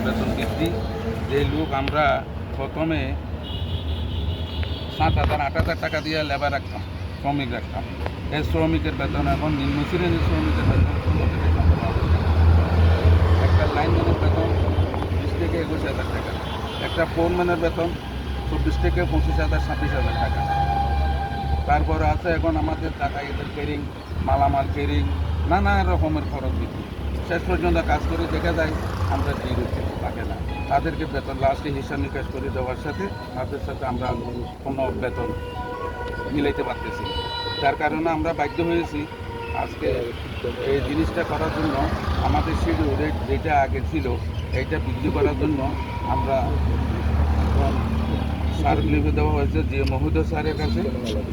বেতন বৃদ্ধি। যে লোক আমরা প্রথমে 7,000 8,000 টাকা দিয়ে লেবার রাখতাম, শ্রমিক রাখতাম, এই শ্রমিকের বেতন এখন নিম্ন শ্রেণীর শ্রমিকের বেতন 15 থেকে 17,000 টাকা। একটা লাইনম্যানের বেতন 20 থেকে 21,000 টাকা, একটা ফোরম্যানের বেতন 24 থেকে 25,000 26,000 টাকা। তারপর আছে এখন আমাদের যাতায়াতের কেরিং, মালামাল কেরিং, নানা রকমের খরচ বৃদ্ধি। শেষ পর্যন্ত কাজ করে দেখা যায় আমরা জিরো থাকে না, তাদেরকে বেতন লাস্টে হিসাব নিকাশ করে দেওয়ার সাথে তাদের সাথে আমরা কোনো বেতন মিলাইতে পারতেছি। যার কারণে আমরা বাধ্য হয়েছি আজকে এই জিনিসটা করার জন্য। আমাদের শিডিউল রেট যেটা আগে ছিল এইটা বৃদ্ধি করার জন্য আমরা স্মারকলিপি দেওয়া হয়েছে যে মহোদয় স্যারের কাছে।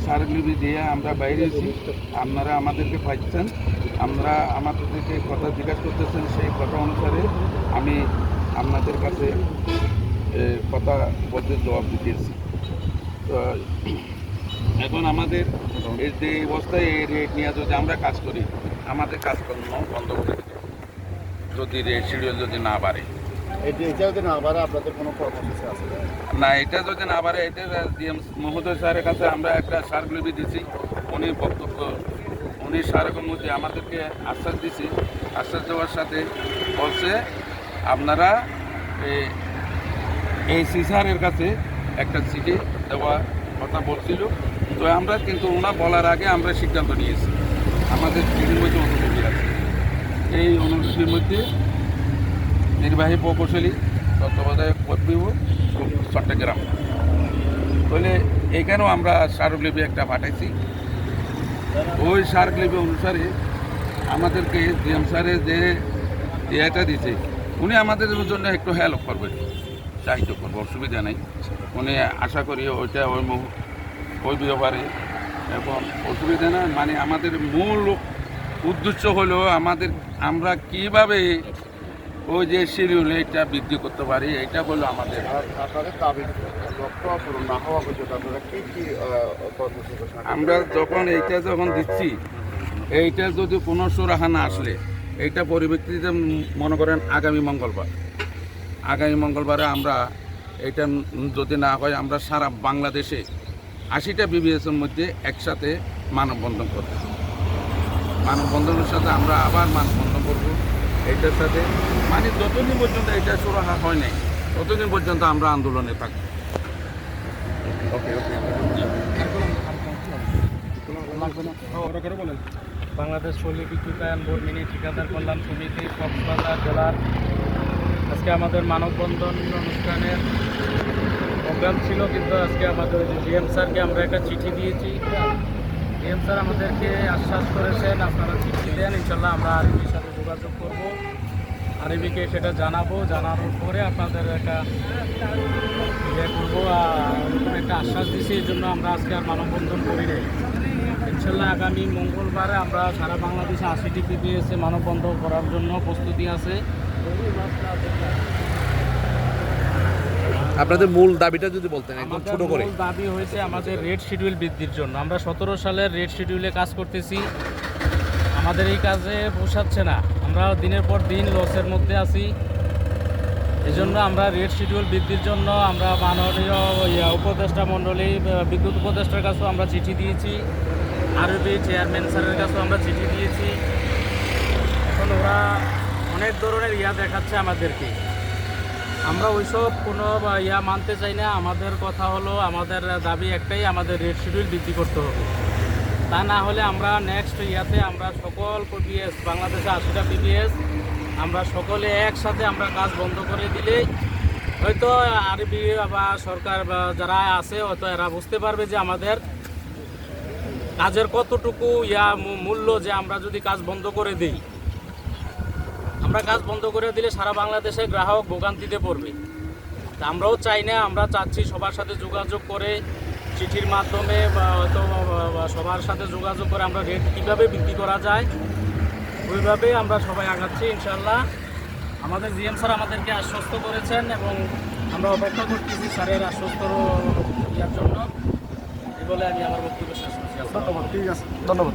স্মারকলিপি দিয়ে আমরা বাইরেছি, আপনারা আমাদেরকে পাচ্ছেন, আমরা আমাদেরকে কথা জিজ্ঞাসা করতেছেন, সেই কথা অনুসারে আমি আপনাদের কাছে কথা বলতে জবাব দিতেছি। তো এখন আমাদের এই যে অবস্থায় এই রেট নিয়ে যদি আমরা কাজ করি, আমাদের কাজকর্ম বন্ধ করে দিতে, যদি রেট শিডিউল যদি না বাড়ে। এটা যদি না বাড়ে আপনাদের কোনো কর্মসূচি আছে না? এটা যদি না বাড়ে, এটা ডিএম মহোদয় স্যারের কাছে আমরা একটা স্মারকলিপি দিচ্ছি। উনি স্মারকের মধ্যে আমাদেরকে আশ্বাস দিচ্ছি। আশ্বাস দেওয়ার সাথে বলছে আপনারা এই স্যারের কাছে একটা চিঠি দেওয়ার কথা বলছিল। তো আমরা কিন্তু ওনা বলার আগে আমরা সিদ্ধান্ত নিয়েছি। আমাদের চিঠির মধ্যে অনুমতি আছে, এই অনুমতির মধ্যে নির্বাহী প্রকৌশলী তত্ত্বাবধায়ক বিভাগ চট্টগ্রাম বলে এখানেও আমরা স্মারকলিপি একটা পাঠাইছি। ওই স্মারকলিপি অনুসারে আমাদেরকে ডিএম স্যারের যে ইয়েটা দিচ্ছে, উনি আমাদের জন্য একটু হেল্প করবেন, সাহায্য করবো, অসুবিধা নেই। উনি আশা করি ওইটা ওই ব্যাপারে এবং অসুবিধা না। মানে আমাদের মূল উদ্দেশ্য হলো আমরা কীভাবে ওই যে শিডিউল এটা বৃদ্ধি করতে পারি, এটা হলো আমাদের। আপনাদের দাবি লক্ষ্য পূরণ না হওয়া পর্যন্ত আপনারা কী কী কর্মসূচি? আমরা যখন দিচ্ছি, এইটা যদি কোনো সুরাহা না আসলে, এইটা পরিপ্রেক্ষিতে মনে করেন আগামী মঙ্গলবারে আমরা এটা যদি না হয়, আমরা সারা বাংলাদেশে 80টা বিবিএসের মধ্যে একসাথে মানববন্ধন করব। মানববন্ধনের সাথে আমরা আবার মানববন্ধন করব এইটার সাথে। মানে যতদিন পর্যন্ত এটা সুরাহা হয় নাই, ততদিন পর্যন্ত আমরা আন্দোলনে থাকব। বাংলাদেশ পল্লী বিদ্যুতায়ন বোর্ড মিনি ঠিকাদার কল্যাণ সমিতি কক্সবাজার জেলার আজকে আমাদের মানববন্ধন অনুষ্ঠানের প্রোগ্রাম ছিল, কিন্তু আজকে আমাদের ডিএম স্যারকে আমরা একটা চিঠি দিয়েছি। ডিএম স্যার আমাদেরকে আশ্বাস করেছেন আপনারা চিঠি দেন, ইনশাল্লাহ আমরা আরবির সাথে যোগাযোগ করব, আরবিকে সেটা জানানোর পরে আপনাদের একটা ইয়ে করবো, একটা আশ্বাস দিয়েছি। এই জন্য আমরা আজকে আর মানববন্ধন করি নাই। ইনশাল্লাহ আগামী মঙ্গলবারে আমরা সারা বাংলাদেশে 80টি পিপিএসে মানববন্ধন করার জন্য প্রস্তুতি আছে। আপনাদের মূল দাবিটা যদি বলতেন একদম ছোট করে। মূল দাবি হয়েছে আমাদের রেট শিডিউল বৃদ্ধির জন্য। আমরা 17 সালের রেট শিডিউলে কাজ করতেছি, আমাদের এই কাজে পোষাচ্ছে না, আমরা দিনের পর দিন লসের মধ্যে আছি। এজন্য আমরা রেট শিডিউল বৃদ্ধির জন্য আমরা মাননীয় উপদেষ্টা মণ্ডলী বিদ্যুৎ উপদেষ্টার কাছেও আমরা চিঠি দিয়েছি, আরবি চেয়ারম্যান স্যারের কাছেও আমরা চিঠি দিয়েছি। এখন ওরা অনেক ধরনের দেখাচ্ছে আমাদেরকে, আমরা ওইসব কোনো মানতে চাই না। আমাদের কথা হলো, আমাদের দাবি একটাই, আমাদের রেট শিডিউল বৃদ্ধি করতে হবে। তা না হলে আমরা নেক্সট আমরা সকল পিপিএস, বাংলাদেশে 80টা পিপিএস, আমরা সকলে একসাথে আমরা কাজ বন্ধ করে দিলে হয়তো আরবি বা সরকার বা যারা আছে হয়তো এরা বুঝতে পারবে যে আমাদের কাজের কতটুকু মূল্য, যে আমরা যদি কাজ বন্ধ করে দিই, আমরা কাজ বন্ধ করে দিলে সারা বাংলাদেশে গ্রাহক ভোগান্তিতে পড়বে। তা আমরাও চাই না, আমরা চাচ্ছি সবার সাথে যোগাযোগ করে, চিঠির মাধ্যমে বা হয়তো সবার সাথে যোগাযোগ করে আমরা রেট কীভাবে বৃদ্ধি করা যায় ওইভাবে আমরা সবাই আগাচ্ছি ইনশাল্লাহ। আমাদের জিএম স্যার আমাদেরকে আশ্বস্ত করেছেন এবং আমরা অপেক্ষা করতেছি স্যারের আশ্বস্ত ইয়ার জন্য। এই বলে আমি আমার বক্তব্য শেষ করছি। ধন্যবাদ। ঠিক আছে, ধন্যবাদ।